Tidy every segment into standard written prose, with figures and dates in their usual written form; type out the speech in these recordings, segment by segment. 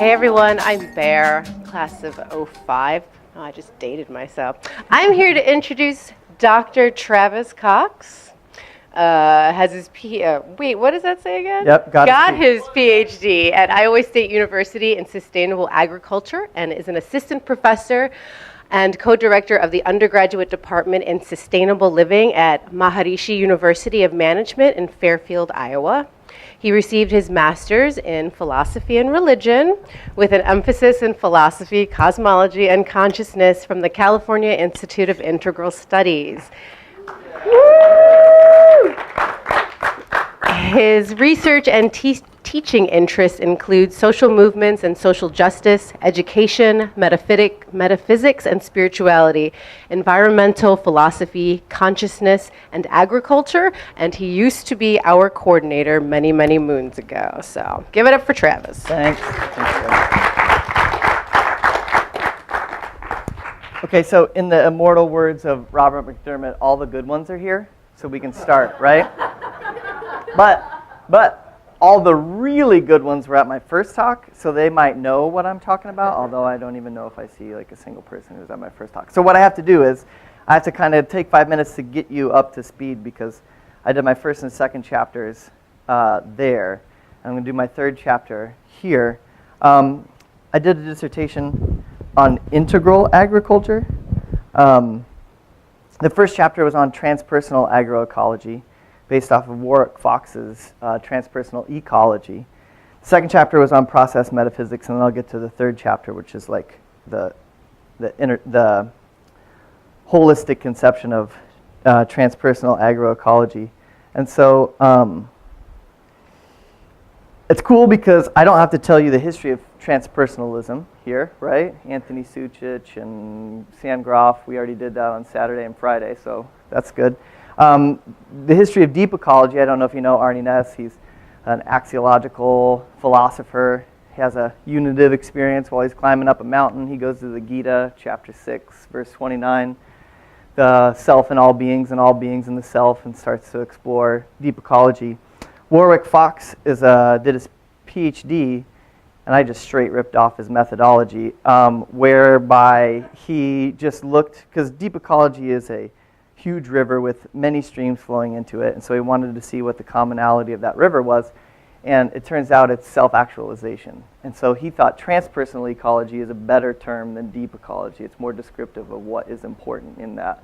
Hey everyone, I'm Bear, class of '05. Oh, I just dated myself. I'm here to introduce Dr. Travis Cox. Has his wait, what does that say again? Yep, got his PhD at Iowa State University in Sustainable Agriculture and is an assistant professor and co-director of the undergraduate department in Sustainable Living at Maharishi University of Management in Fairfield, Iowa. He received his master's in philosophy and religion with an emphasis in philosophy, cosmology, and consciousness from the California Institute of Integral Studies. Woo! His research and teaching interests include social movements and social justice, education, metaphysics and spirituality, environmental philosophy, consciousness, and agriculture, and he used to be our coordinator many, many moons ago. So give it up for Travis. Thanks. Okay, so in the immortal words of Robert McDermott, all the good ones are here, so we can start, right? But all the really good ones were at my first talk, so they might know what I'm talking about, although I don't even know if I see like a single person who's at my first talk. So what I have to do is I have to kind of take 5 minutes to get you up to speed because I did my first and second chapters there. I'm going to do my third chapter here. I did a dissertation on integral agriculture. The first chapter was on transpersonal agroecology, based off of Warwick Fox's Transpersonal Ecology. The second chapter was on process metaphysics, and then I'll get to the third chapter, which is like the holistic conception of transpersonal agroecology. And so it's cool because I don't have to tell you the history of transpersonalism here, right? Anthony Suchich and Sam Groff, we already did that on Saturday and Friday, so that's good. The history of deep ecology, I don't know if you know Arnie Ness. He's an axiological philosopher. He has a unitive experience while he's climbing up a mountain. He goes to the Gita, chapter 6, verse 29, the self in all beings and all beings in the self, and starts to explore deep ecology. Warwick Fox did his PhD, and I just straight ripped off his methodology, whereby he just looked, because deep ecology is a huge river with many streams flowing into it, and so he wanted to see what the commonality of that river was, and it turns out it's self-actualization. And so he thought transpersonal ecology is a better term than deep ecology. It's more descriptive of what is important in that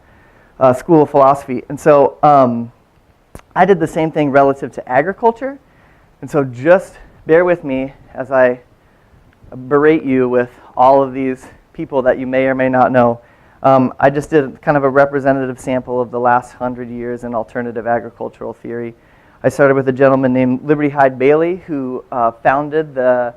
school of philosophy. And so I did the same thing relative to agriculture, and so just bear with me as I berate you with all of these people that you may or may not know. I just did kind of a representative sample of the last 100 years in alternative agricultural theory. I started with a gentleman named Liberty Hyde Bailey, who founded the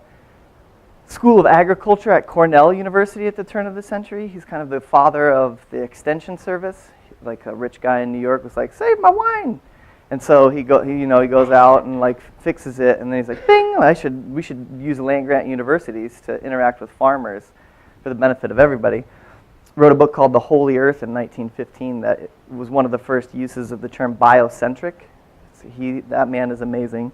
School of Agriculture at Cornell University at the turn of the century. He's kind of the father of the extension service. Like a rich guy in New York was like, "Save my wine," and so he goes out and like fixes it, and then he's like, "Bing! We should use land-grant universities to interact with farmers for the benefit of everybody." Wrote a book called The Holy Earth in 1915 that was one of the first uses of the term biocentric. So that man is amazing.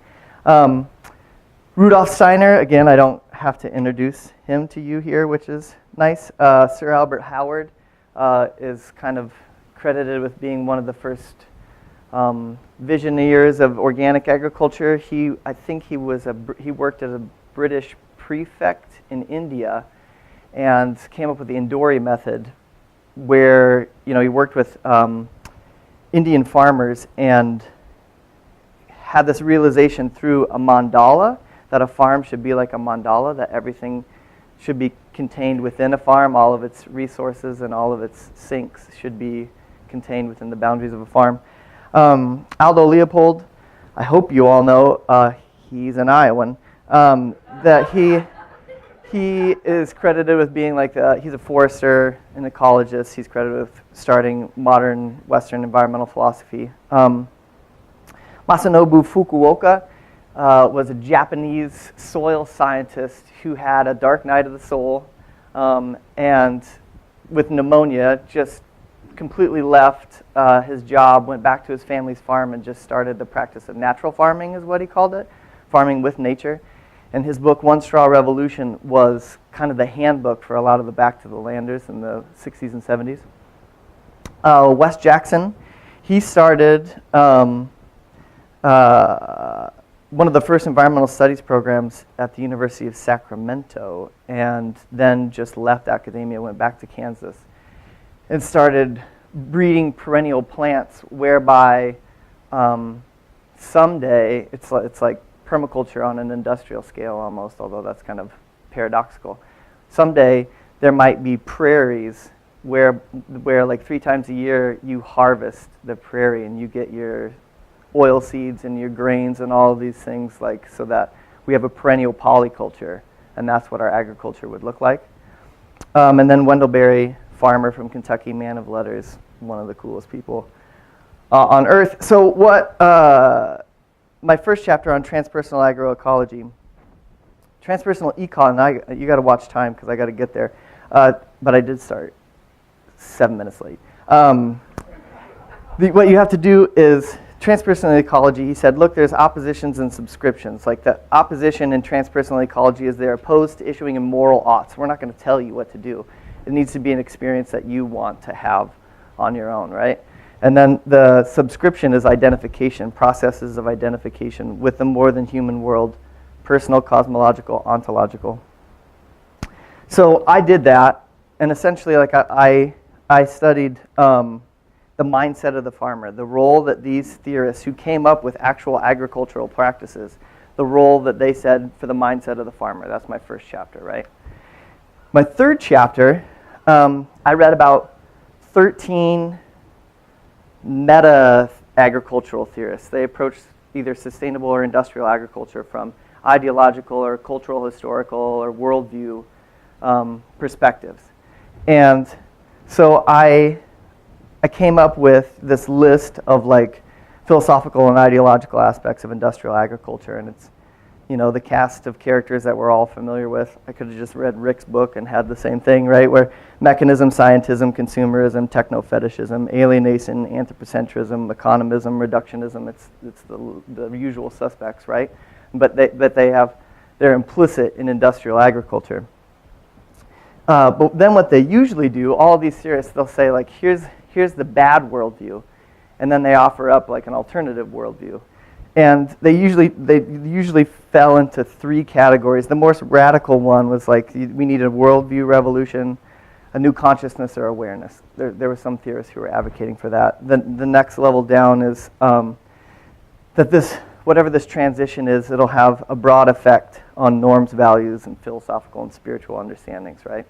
Rudolf Steiner, again, I don't have to introduce him to you here, which is nice. Sir Albert Howard is kind of credited with being one of the first visionaries of organic agriculture. I think he worked as a British prefect in India and came up with the Indori method, where he worked with Indian farmers and had this realization through a mandala that a farm should be like a mandala, that everything should be contained within a farm, all of its resources and all of its sinks should be contained within the boundaries of a farm. Aldo Leopold, I hope you all know, he's an Iowan, that he is credited with being he's a forester, an ecologist. He's credited with starting modern Western environmental philosophy. Masanobu Fukuoka was a Japanese soil scientist who had a dark night of the soul, and with pneumonia just completely left his job, went back to his family's farm, and just started the practice of natural farming, is what he called it, farming with nature. And his book, One Straw Revolution, was kind of the handbook for a lot of the back to the landers in the 60s and 70s. Wes Jackson, he started one of the first environmental studies programs at the University of Sacramento, and then just left academia, went back to Kansas, and started breeding perennial plants whereby someday, it's like permaculture on an industrial scale almost, although that's kind of paradoxical. Someday there might be prairies where like 3 times a year you harvest the prairie and you get your oil seeds and your grains and all of these things, like, so that we have a perennial polyculture, and that's what our agriculture would look like. And then Wendell Berry, farmer from Kentucky, man of letters, one of the coolest people on earth. So what, my first chapter on transpersonal agroecology, transpersonal econ, you got to watch time because I got to get there, but I did start 7 minutes late. What you have to do is, transpersonal ecology, he said, look, there's oppositions and subscriptions. Like, the opposition in transpersonal ecology is they're opposed to issuing immoral oughts. We're not going to tell you what to do. It needs to be an experience that you want to have on your own, right? And then the subscription is identification, processes of identification with the more than human world, personal, cosmological, ontological. So I did that, and essentially, like, I studied the mindset of the farmer, the role that these theorists who came up with actual agricultural practices, the role that they said for the mindset of the farmer. That's my first chapter, right? My third chapter, I read about 13 meta-agricultural theorists. They approached either sustainable or industrial agriculture from ideological or cultural, historical, or worldview perspectives. And so I came up with this list of, like, philosophical and ideological aspects of industrial agriculture, and it's, you know, the cast of characters that we're all familiar with. I could have just read Rick's book and had the same thing, right? Where mechanism, scientism, consumerism, techno-fetishism, alienation, anthropocentrism, economism, reductionism, it's the usual suspects, right? But they're implicit in industrial agriculture. But then what they usually do, all these theorists, they'll say, like, here's the bad worldview, and then they offer up, like, an alternative worldview. And they usually fell into 3 categories. The most radical one was, like, we need a worldview revolution, a new consciousness or awareness. There were some theorists who were advocating for that. The next level down is that whatever this transition is, it'll have a broad effect on norms, values, and philosophical and spiritual understandings, right?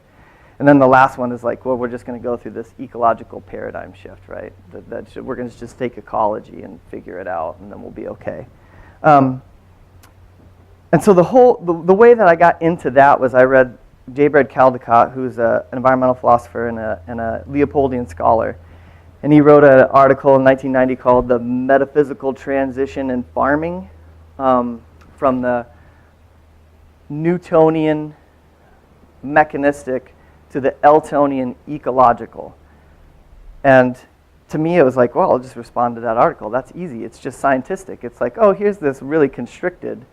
And then the last one is like, well, we're just going to go through this ecological paradigm shift, right? We're going to just take ecology and figure it out, and then we'll be okay. And so the way that I got into that was I read Caldecott, who's an environmental philosopher and a Leopoldian scholar. And he wrote an article in 1990 called The Metaphysical Transition in Farming, from the Newtonian mechanistic to the Eltonian ecological. And to me, it was like, well, I'll just respond to that article. That's easy. It's just scientistic. It's like, oh, here's this really constricted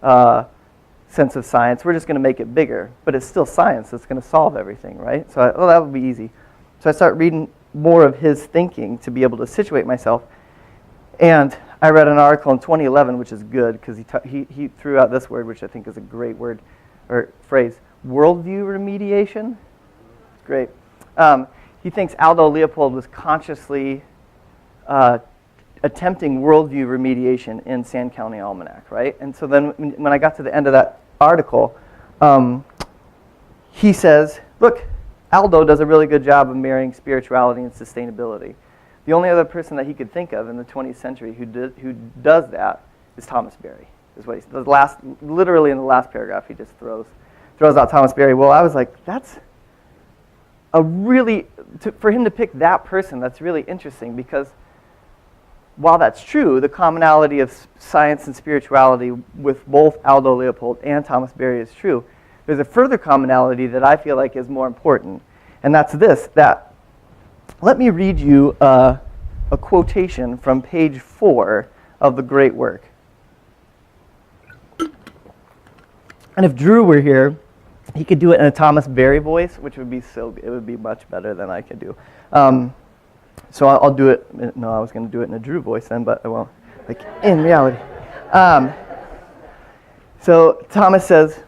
sense of science. We're just going to make it bigger. But it's still science. It's going to solve everything, right? So, that would be easy. So I started reading more of his thinking to be able to situate myself. And I read an article in 2011, which is good, because he threw out this word, which I think is a great word or phrase, worldview remediation. Great. He thinks Aldo Leopold was consciously attempting worldview remediation in Sand County Almanac, right? And so then when I got to the end of that article, he says, look, Aldo does a really good job of marrying spirituality and sustainability. The only other person that he could think of in the 20th century who does that is Thomas Berry. Is what he said. Literally in the last paragraph, he just throws out Thomas Berry. Well, I was like, that's for him to pick that person, that's really interesting, because while that's true, the commonality of science and spirituality with both Aldo Leopold and Thomas Berry is true. There's a further commonality that I feel like is more important, and that's this, that let me read you a quotation from page 4 of the great work. And if Drew were here, he could do it in a Thomas Berry voice, which would be it would be much better than I could do. So I'll do it. No, I was going to do it in a Drew voice then, but I won't. Like in reality. So Thomas says,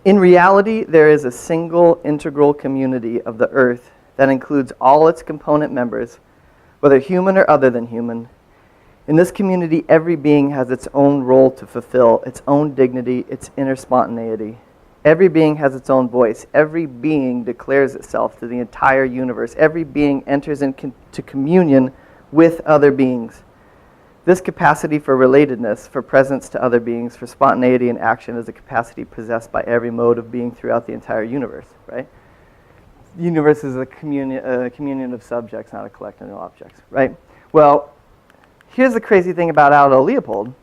in reality, there is a single integral community of the earth that includes all its component members, whether human or other than human. In this community, every being has its own role to fulfill, its own dignity, its inner spontaneity. Every being has its own voice. Every being declares itself to the entire universe. Every being enters into communion with other beings. This capacity for relatedness, for presence to other beings, for spontaneity and action is a capacity possessed by every mode of being throughout the entire universe, right? The universe is a communion of subjects, not a collection of objects, right? Well, here's the crazy thing about Aldo Leopold.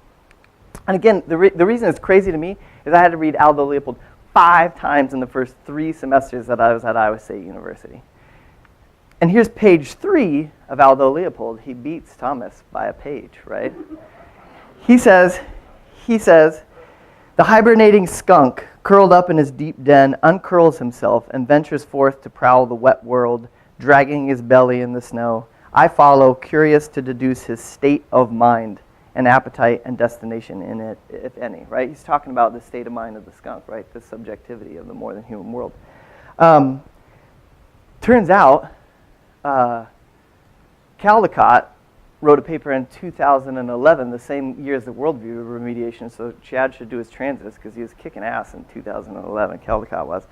And again, the reason it's crazy to me is I had to read Aldo Leopold 5 times in the first 3 semesters that I was at Iowa State University. And here's page 3 of Aldo Leopold. He beats Thomas by a page, right? He says, the hibernating skunk, curled up in his deep den, uncurls himself and ventures forth to prowl the wet world, dragging his belly in the snow. I follow, curious to deduce his state of mind and appetite and destination in it, if any, right? He's talking about the state of mind of the skunk, right? The subjectivity of the more than human world. Turns out, Caldecott wrote a paper in 2011, the same year as the worldview remediation, so Chad should do his transits because he was kicking ass in 2011, Caldecott was.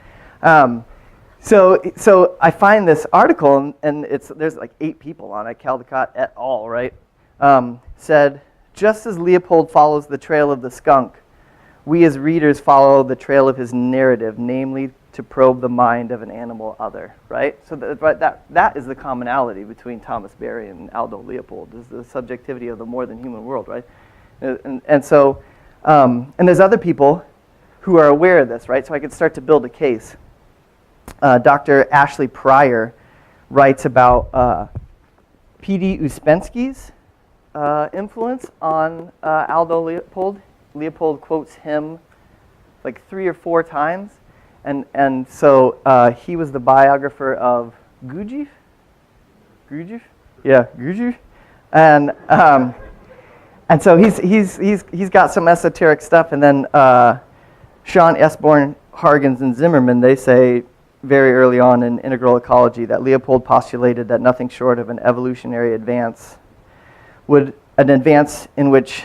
So I find this article, and there's like 8 people on it, Caldecott et al., right? Said, just as Leopold follows the trail of the skunk, we as readers follow the trail of his narrative, namely to probe the mind of an animal other, right? So that is the commonality between Thomas Berry and Aldo Leopold, is the subjectivity of the more than human world, right? And so there's other people who are aware of this, right? So I could start to build a case. Dr. Ashley Pryor writes about P.D. Uspensky's influence on Aldo Leopold. Leopold quotes him like 3 or 4 times. And so he was the biographer of Gurdjieff? Yeah, Gurdjieff. And so he's got some esoteric stuff. And then Sean Esborn, Hargens, and Zimmerman, they say very early on in Integral Ecology that Leopold postulated that nothing short of an evolutionary advance an advance in which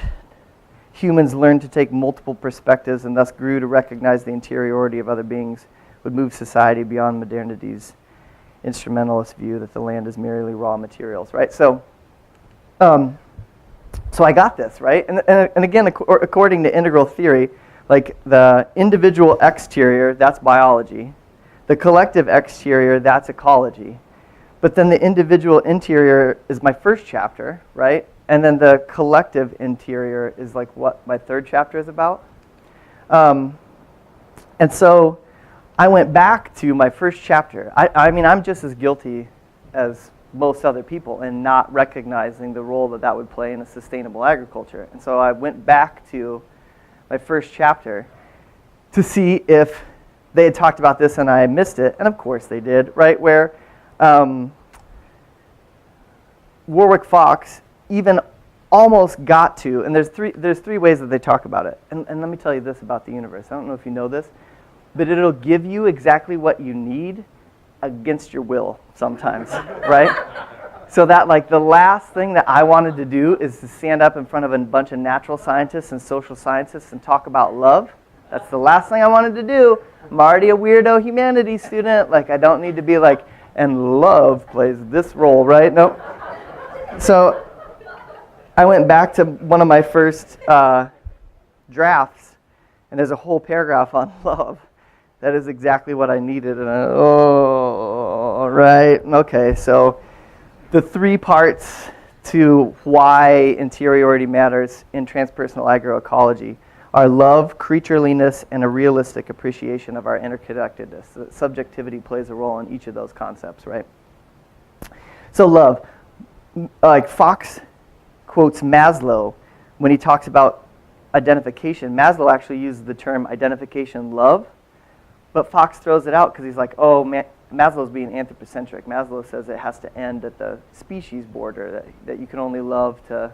humans learned to take multiple perspectives and thus grew to recognize the interiority of other beings, would move society beyond modernity's instrumentalist view that the land is merely raw materials, right? So I got this, right? And again, according to integral theory, like the individual exterior, that's biology. The collective exterior, that's ecology. But then the individual interior is my first chapter, right? And then the collective interior is like what my 3rd chapter is about. And so I went back to my first chapter. I mean, I'm just as guilty as most other people in not recognizing the role that would play in a sustainable agriculture. And so I went back to my first chapter to see if they had talked about this and I missed it. And of course they did, right? Where Warwick Fox even almost got to, and there's three ways that they talk about it. And let me tell you this about the universe. I don't know if you know this, but it'll give you exactly what you need against your will sometimes, right? So that like the last thing that I wanted to do is to stand up in front of a bunch of natural scientists and social scientists and talk about love. That's the last thing I wanted to do. I'm already a weirdo humanities student. Like I don't need to be like, and love plays this role, right? Nope. So I went back to one of my first drafts, and there's a whole paragraph on love. That is exactly what I needed. And right, okay. So the 3 parts to why interiority matters in transpersonal agroecology are love, creatureliness, and a realistic appreciation of our interconnectedness. So subjectivity plays a role in each of those concepts, right? So love, like Fox quotes Maslow when he talks about identification. Maslow actually uses the term identification love, but Fox throws it out because he's like, oh, Maslow's being anthropocentric. Maslow says it has to end at the species border, that you can only love to,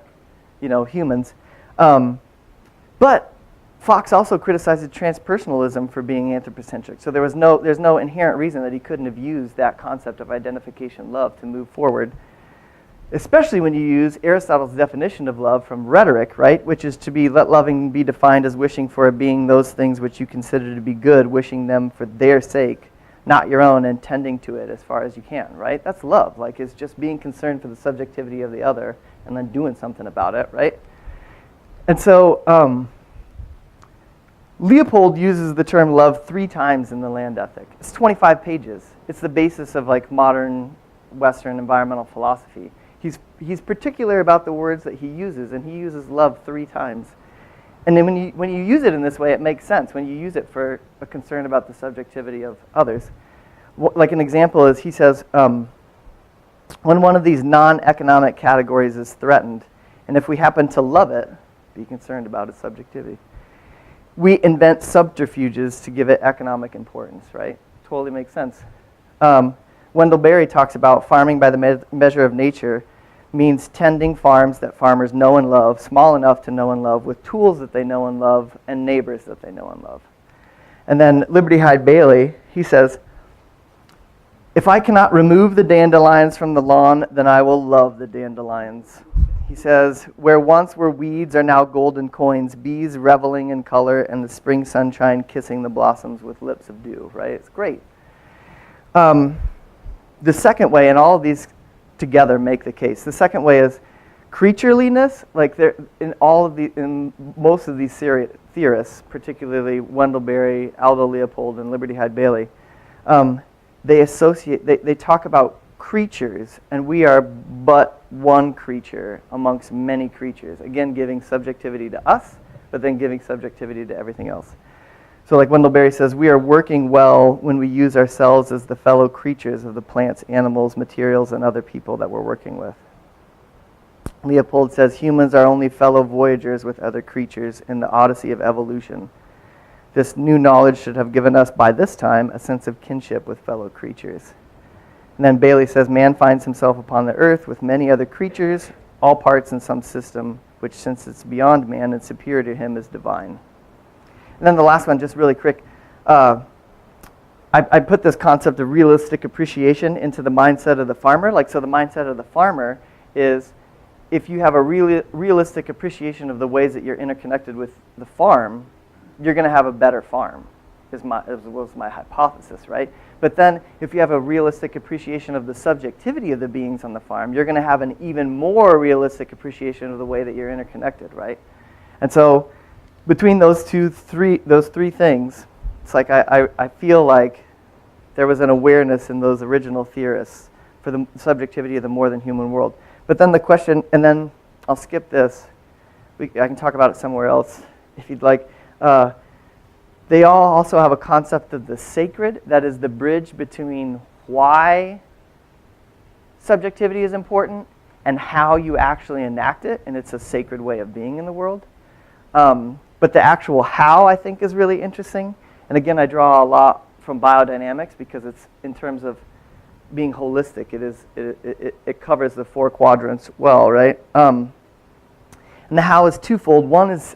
humans. But Fox also criticized transpersonalism for being anthropocentric. So there's no inherent reason that he couldn't have used that concept of identification love to move forward, especially when you use Aristotle's definition of love from rhetoric, right, which is to be, let loving be defined as wishing for a being those things which you consider to be good, wishing them for their sake, not your own, and tending to it as far as you can, right? That's love. Like, it's just being concerned for the subjectivity of the other and then doing something about it, right? And so Leopold uses the term love 3 times in The Land Ethic. It's 25 pages. It's the basis of like modern Western environmental philosophy. He's particular about the words that he uses, and he uses love 3 times. And then when you use it in this way, it makes sense. When you use it for a concern about the subjectivity of others. Like an example is, he says, when one of these non-economic categories is threatened, and if we happen to love it, be concerned about its subjectivity, we invent subterfuges to give it economic importance, right? Totally makes sense. Wendell Berry talks about farming by the measure of nature means tending farms that farmers know and love, small enough to know and love, with tools that they know and love, and neighbors that they know and love. And then Liberty Hyde Bailey, he says, if I cannot remove the dandelions from the lawn, then I will love the dandelions. He says, where once were weeds are now golden coins, bees reveling in color, and the spring sunshine kissing the blossoms with lips of dew, right? It's great. The second way, and all of these together make the case. The second way is creatureliness. Like in most of these theorists, particularly Wendell Berry, Aldo Leopold, and Liberty Hyde Bailey, they talk about creatures, and we are but one creature amongst many creatures. Again, giving subjectivity to us, but then giving subjectivity to everything else. So like Wendell Berry says, we are working well when we use ourselves as the fellow creatures of the plants, animals, materials, and other people that we're working with. Leopold says, humans are only fellow voyagers with other creatures in the odyssey of evolution. This new knowledge should have given us, by this time, a sense of kinship with fellow creatures. And then Bailey says, man finds himself upon the earth with many other creatures, all parts in some system, which, since it's beyond man and superior to him, is divine. And then the last one, just really quick, I put this concept of realistic appreciation into the mindset of the farmer. Like, so the mindset of the farmer is, if you have a realistic appreciation of the ways that you're interconnected with the farm, you're going to have a better farm, was my hypothesis, right? But then if you have a realistic appreciation of the subjectivity of the beings on the farm, you're going to have an even more realistic appreciation of the way that you're interconnected, right? And so between those three things, it's like I feel like there was an awareness in those original theorists for the subjectivity of the more than human world. But then the question, and then I'll skip this. I can talk about it somewhere else if you'd like. They all also have a concept of the sacred, that is the bridge between why subjectivity is important and how you actually enact it, and it's a sacred way of being in the world. But the actual how, I think, is really interesting. And again, I draw a lot from biodynamics because it's in terms of being holistic. It covers the 4 quadrants well, right? And the how is twofold. One is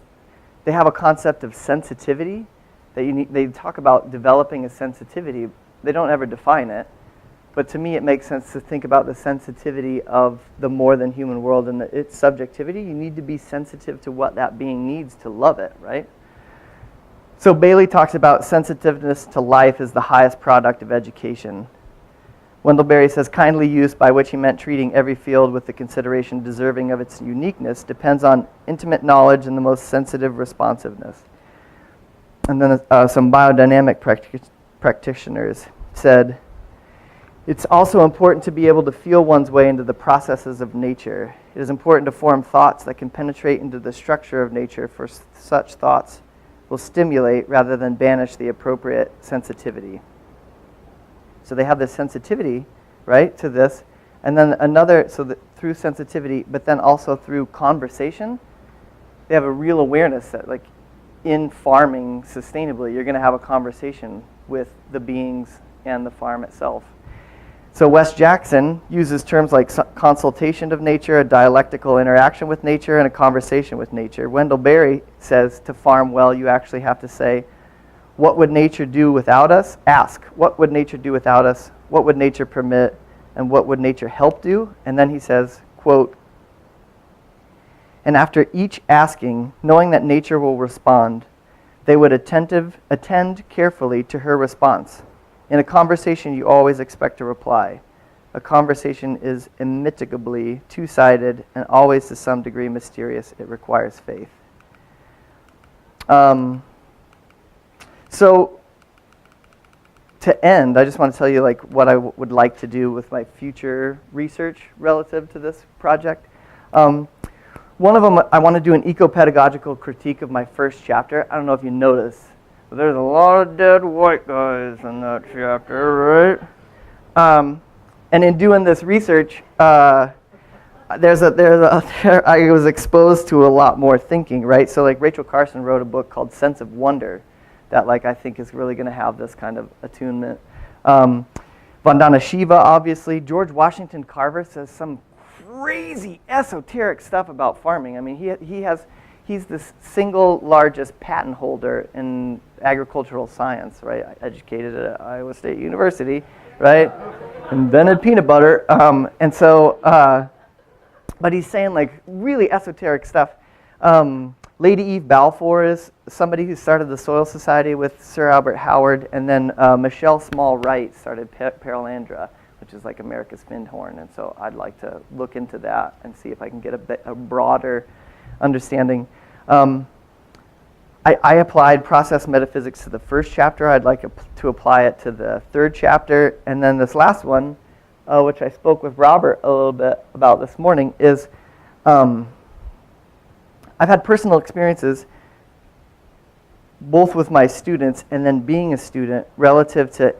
they have a concept of sensitivity. They talk about developing a sensitivity. They don't ever define it. But to me, it makes sense to think about the sensitivity of the more than human world and its subjectivity. You need to be sensitive to what that being needs to love it, right? So Bailey talks about sensitiveness to life as the highest product of education. Wendell Berry says, kindly use, by which he meant treating every field with the consideration deserving of its uniqueness, depends on intimate knowledge and the most sensitive responsiveness. And then some biodynamic practitioners said, it's also important to be able to feel one's way into the processes of nature. It is important to form thoughts that can penetrate into the structure of nature, for such thoughts will stimulate rather than banish the appropriate sensitivity. So they have this sensitivity, right, to this. And then another, so that through sensitivity, but then also through conversation, they have a real awareness that, like, in farming sustainably, you're going to have a conversation with the beings and the farm itself. So Wes Jackson uses terms like consultation of nature, a dialectical interaction with nature, and a conversation with nature. Wendell Berry says to farm well, you actually have to say, what would nature do without us? Ask, what would nature do without us? What would nature permit? And what would nature help do? And then he says, quote, and after each asking, knowing that nature will respond, they would attend carefully to her response. In a conversation, you always expect a reply. A conversation is immitigably two-sided and always to some degree mysterious. It requires faith. So to end, I just want to tell you like what I would like to do with my future research relative to this project. One of them, I want to do an eco-pedagogical critique of my first chapter. I don't know if you noticed, but there's a lot of dead white guys in that chapter, right? And in doing this research, I was exposed to a lot more thinking, right? So like Rachel Carson wrote a book called Sense of Wonder that like I think is really going to have this kind of attunement. Vandana Shiva, obviously. George Washington Carver says some crazy esoteric stuff about farming. I mean, he's the single largest patent holder in agricultural science, right? Educated at Iowa State University, right? Invented peanut butter. And so, but he's saying like really esoteric stuff. Lady Eve Balfour is somebody who started the Soil Society with Sir Albert Howard, and then Michelle Small Wright started Paralandra, which is like America's finned horn, and so I'd like to look into that and see if I can get a broader understanding. I applied process metaphysics to the first chapter. I'd like to apply it to the third chapter, and then this last one, which I spoke with Robert a little bit about this morning, is I've had personal experiences both with my students and then being a student relative to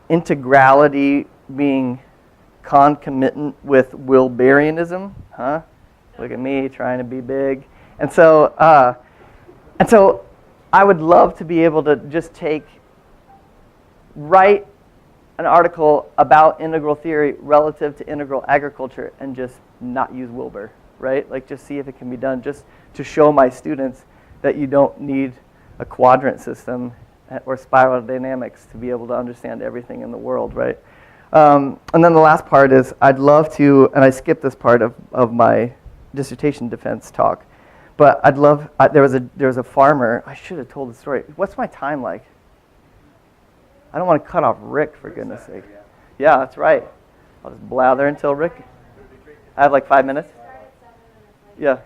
integrality being concomitant with Wilberianism, huh? Look at me trying to be big. And so I would love to be able to just write an article about integral theory relative to integral agriculture and just not use Wilber, right? Like just see if it can be done, just to show my students that you don't need a quadrant system or spiral dynamics to be able to understand everything in the world, right? And then the last part is I'd love to, and I skipped this part of my dissertation defense talk, but there was a farmer, I should have told the story. What's my time like? I don't want to cut off Rick, for goodness sake. Yeah, that's right. I'll just blather until Rick. I have like 5 minutes? Yeah.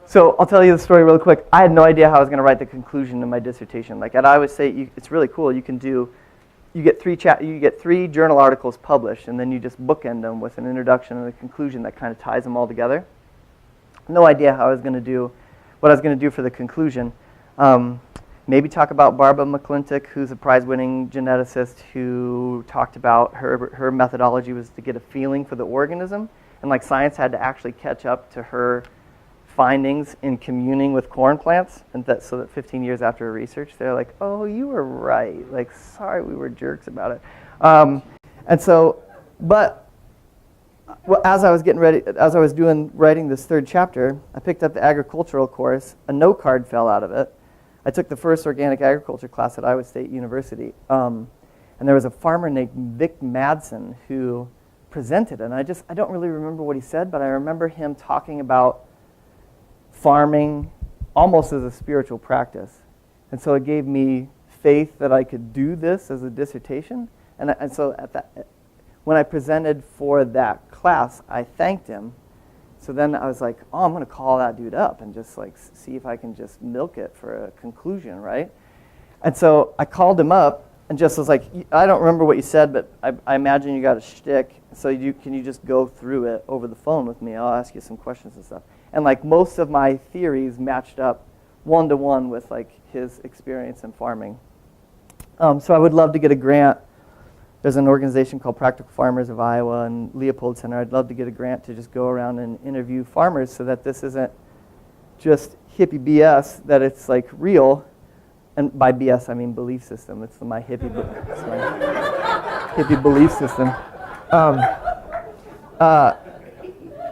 So I'll tell you the story real quick. I had no idea how I was going to write the conclusion of my dissertation. Like at Iowa State, it's really cool. You get three journal articles published, and then you just bookend them with an introduction and a conclusion that kind of ties them all together. No idea how I was going to do what I was going to do for the conclusion. Maybe talk about Barbara McClintock, who's a prize-winning geneticist who talked about her methodology was to get a feeling for the organism, and like science had to actually catch up to her findings in communing with corn plants, and so that 15 years after her research, they're like, oh, you were right. Like, sorry, we were jerks about it. As I was getting ready, writing this third chapter, I picked up the agricultural course. A note card fell out of it. I took the first organic agriculture class at Iowa State University, and there was a farmer named Vic Madsen who presented, and I don't really remember what he said, but I remember him talking about farming almost as a spiritual practice. And so it gave me faith that I could do this as a dissertation. And so when I presented for that class, I thanked him. So then I was like, oh, I'm going to call that dude up and just like see if I can just milk it for a conclusion, right? And so I called him up and just was like, I don't remember what you said, but I imagine you got a shtick. So can you just go through it over the phone with me? I'll ask you some questions and stuff. And like most of my theories matched up one-to-one with like his experience in farming. So I would love to get a grant there's an organization called Practical Farmers of Iowa and Leopold Center. I'd love to get a grant to just go around and interview farmers so that this isn't just hippie BS, that it's like real. And by BS, I mean belief system. It's my hippie belief system.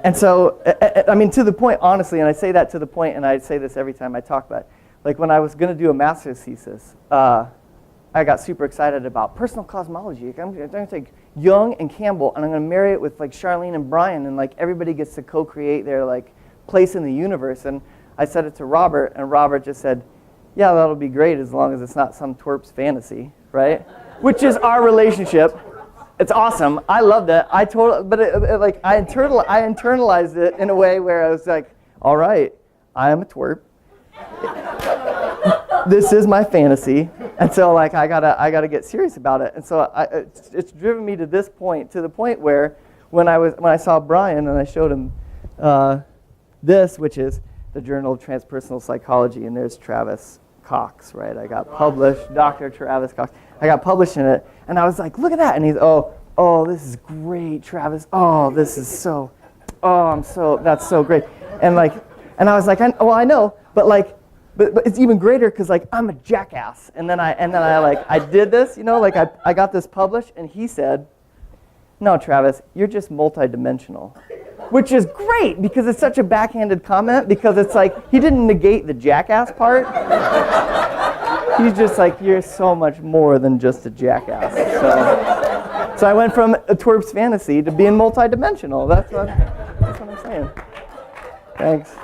And so, I mean, to the point, honestly, and I say that to the point, and I say this every time I talk about it, like when I was going to do a master's thesis, I got super excited about personal cosmology. I'm going to take Jung and Campbell, and I'm going to marry it with like Charlene and Brian, and like everybody gets to co-create their like place in the universe. And I said it to Robert, and Robert just said, yeah, that'll be great as long as it's not some twerp's fantasy, right? Which is our relationship. It's awesome. I loved it. I internalized it in a way where I was like, all right, I am a twerp. This is my fantasy, and so like I gotta get serious about it. And so it's driven me to this point, to the point where when I saw Brian and I showed him this, which is the Journal of Transpersonal Psychology, and there's Travis Cox, right? I got published, Dr. Travis Cox. I got published in it, and I was like, look at that, and he's oh, this is great, Travis. Oh, this is so, that's so great, and I was like, I know, but like. But it's even greater because like I'm a jackass, and then I did this, like I got this published, and he said, "No, Travis, you're just multidimensional," which is great because it's such a backhanded comment because it's like he didn't negate the jackass part. He's just like, you're so much more than just a jackass. So I went from a twerp's fantasy to being multidimensional. That's what I'm saying. Thanks.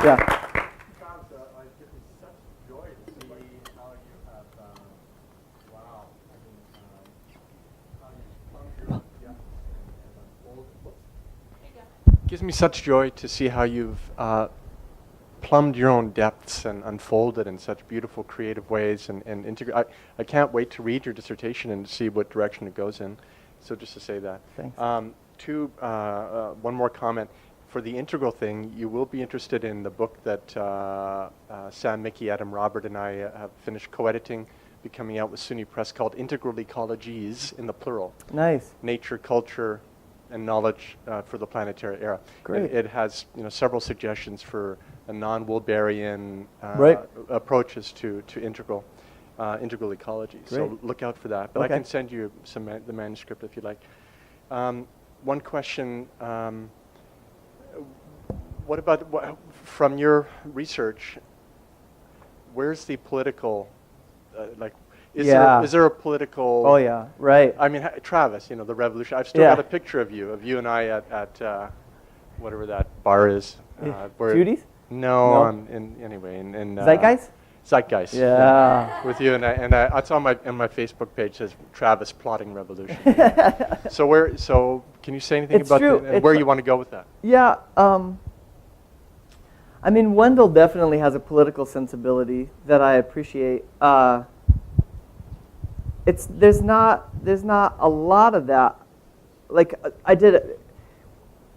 Yeah. It gives me such joy to see how you have, how you plumbed your own depths and unfolded. Gives me such joy to see how you've plumbed your own depths and unfolded in such beautiful, creative ways and integrate. I can't wait to read your dissertation and see what direction it goes in. So just to say that. Thanks. One more comment. For the integral thing, you will be interested in the book that Sam, Mickey, Adam, Robert, and I have finished co-editing, be coming out with SUNY Press, called Integral Ecologies, in the plural. Nice. Nature, culture, and knowledge for the planetary era. Great. It has several suggestions for a non-Wilberian right. approaches to integral ecology. Great. So look out for that. But okay. I can send you the manuscript if you like. One question. What about, from your research, where's the political, is there a political... Oh, yeah, right. I mean, Travis, the revolution. I've still got a picture of you and I at whatever that bar is. Judy's? No. Anyway. In Zeitgeist? Zeitgeist. Yeah. With you, and it's on my Facebook page, says Travis plotting revolution. So can you say anything about where you want to go with that? Yeah. I mean, Wendell definitely has a political sensibility that I appreciate. There's not a lot of that. Like I did it.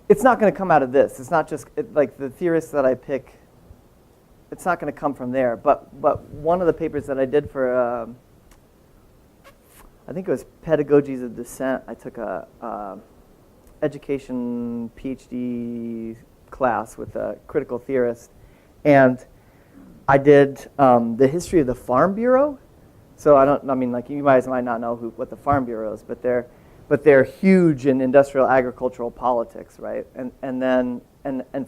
It's not going to come out of this. It's not just like the theorists that I pick. It's not going to come from there. But one of the papers that I did for, I think it was Pedagogies of Dissent. I took a education PhD class with a critical theorist, and I did the history of the Farm Bureau. So you guys might not know what the Farm Bureau is, but they're huge in industrial agricultural politics, right? And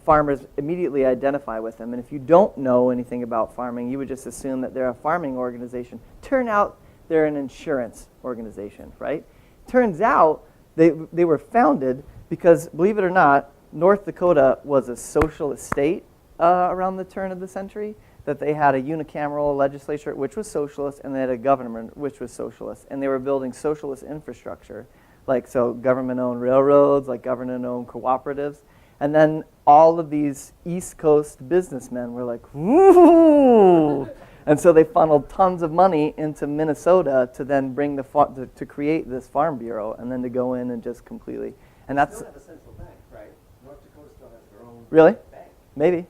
farmers immediately identify with them. And if you don't know anything about farming, you would just assume that they're a farming organization. Turn out they're an insurance organization, right? Turns out they were founded because, believe it or not, North Dakota was a socialist state around the turn of the century, that they had a unicameral legislature, which was socialist, and they had a government, which was socialist. And they were building socialist infrastructure, so government-owned railroads, like government-owned cooperatives. And then all of these East Coast businessmen were like, woo! And so they funneled tons of money into Minnesota to then bring to create this Farm Bureau, and then to go in and just completely. And that's still have a central bank, right? North Dakota still has their own really bank. maybe.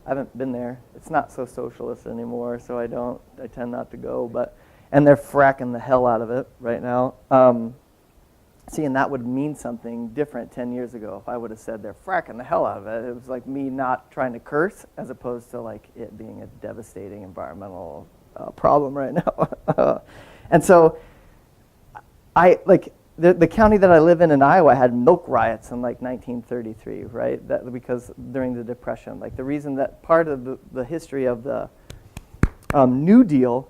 I haven't been there. It's not so socialist anymore, so I tend not to go. And they're fracking the hell out of it right now. See, and that would mean something different 10 years ago if I would have said they're fracking the hell out of it. It was like me not trying to curse as opposed to like it being a devastating environmental problem right now. And so the county that I live in Iowa had milk riots in like 1933, right? Because during the Depression, like the reason that part of the history of the New Deal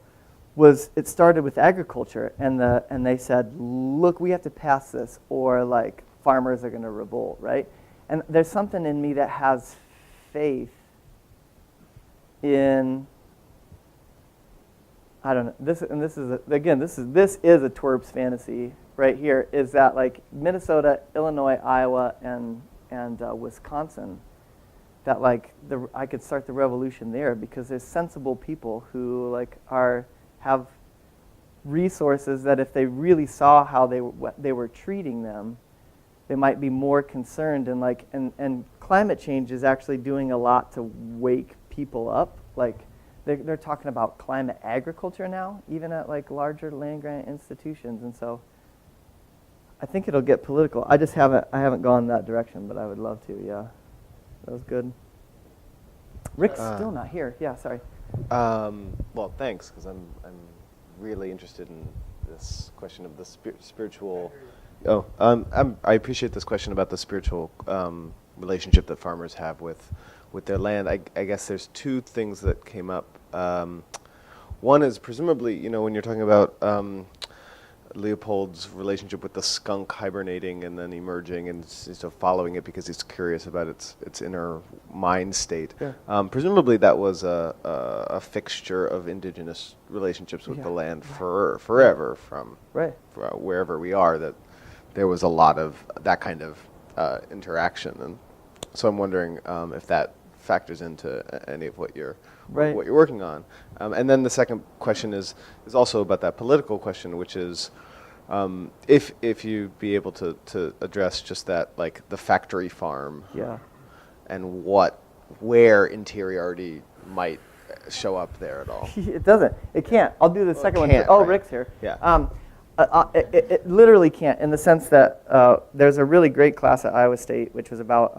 was it started with agriculture, and they said, look, we have to pass this, or like farmers are going to revolt, right? And there's something in me that has faith in, I don't know. This is a Twerps fantasy right here. Is that like Minnesota, Illinois, Iowa, and Wisconsin? That like I could start the revolution there because there's sensible people who like have resources that if they really saw how they were treating them, they might be more concerned. And climate change is actually doing a lot to wake people up. Like they're talking about climate agriculture now, even at like larger land grant institutions. And so I think it'll get political. I haven't gone that direction, but I would love to. Yeah, that was good. Rick's still not here. Yeah, sorry. Well, thanks, because I'm really interested in this question of the spiritual. I appreciate this question about the spiritual relationship that farmers have with their land. I guess there's two things that came up. One is presumably, when you're talking about Leopold's relationship with the skunk hibernating and then emerging and so following it because he's curious about its inner mind state. Yeah. Presumably that was a fixture of indigenous relationships with the land forever from wherever we are, that there was a lot of that kind of interaction. And so I'm wondering if that factors into any of what you're working on. And then the second question is also about that political question, which is if you be able to address just that, like the factory farm, and where interiority might show up there at all. It doesn't. It can't. I'll do the second one. Right? Rick's here. Yeah. It literally can't, in the sense that there's a really great class at Iowa State, which was about,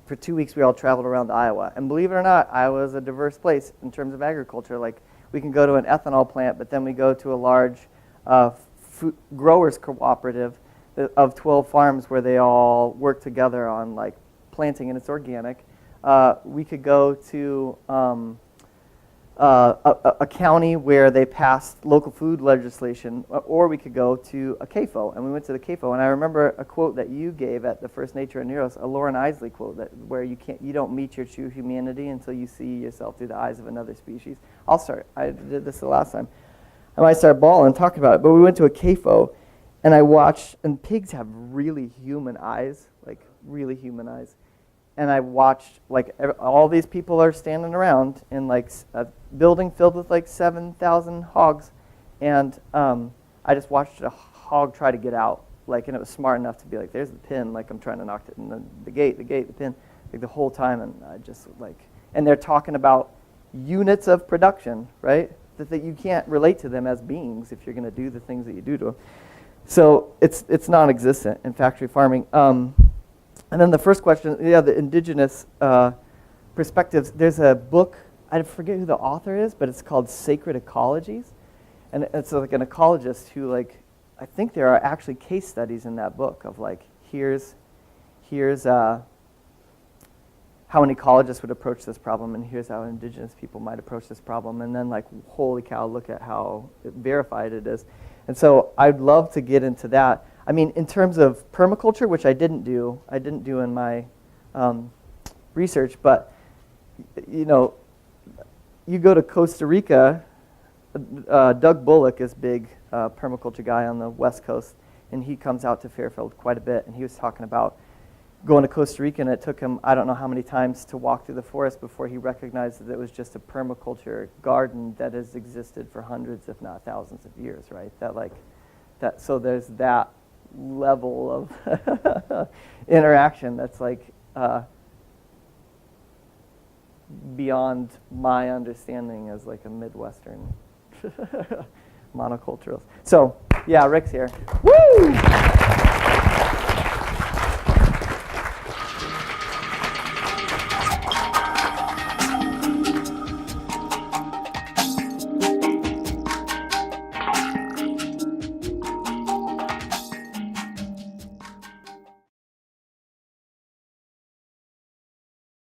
for 2 weeks we all traveled around Iowa. And believe it or not, Iowa is a diverse place in terms of agriculture. Like, we can go to an ethanol plant, but then we go to a large growers cooperative of 12 farms where they all work together on like planting, and it's organic. We could go to a county where they passed local food legislation, or we could go to a CAFO, and we went to the CAFO. And I remember a quote that you gave at the first Nature and Eros, a Lauren Isley quote, where you don't meet your true humanity until you see yourself through the eyes of another species. I'll start. I did this the last time. I might start bawling talking about it, but we went to a CAFO, and I watched, and pigs have really human eyes, like really human eyes. And I watched, like, all these people are standing around in, like, a building filled with, like, 7,000 hogs. And I just watched a hog try to get out, like, and it was smart enough to be like, there's the pin, like, I'm trying to knock it. And the gate, the pin, like, the whole time. And I just, like, and they're talking about units of production, right? That you can't relate to them as beings if you're going to do the things that you do to them. So it's non-existent in factory farming. And then the first question, the indigenous perspectives. There's a book, I forget who the author is, but it's called Sacred Ecologies. And it's like an ecologist who, like, I think there are actually case studies in that book of like, here's how an ecologist would approach this problem, and here's how indigenous people might approach this problem. And then, like, holy cow, look at how verified it is. And so I'd love to get into that. I mean, in terms of permaculture, which I didn't do in my research, but, you go to Costa Rica, Doug Bullock is big permaculture guy on the West Coast, and he comes out to Fairfield quite a bit, and he was talking about going to Costa Rica, and it took him, I don't know how many times to walk through the forest before he recognized that it was just a permaculture garden that has existed for hundreds, if not thousands of years, right? So there's that level of interaction that's like, beyond my understanding as like a Midwestern monoculturalist. So yeah, Rick's here. Woo!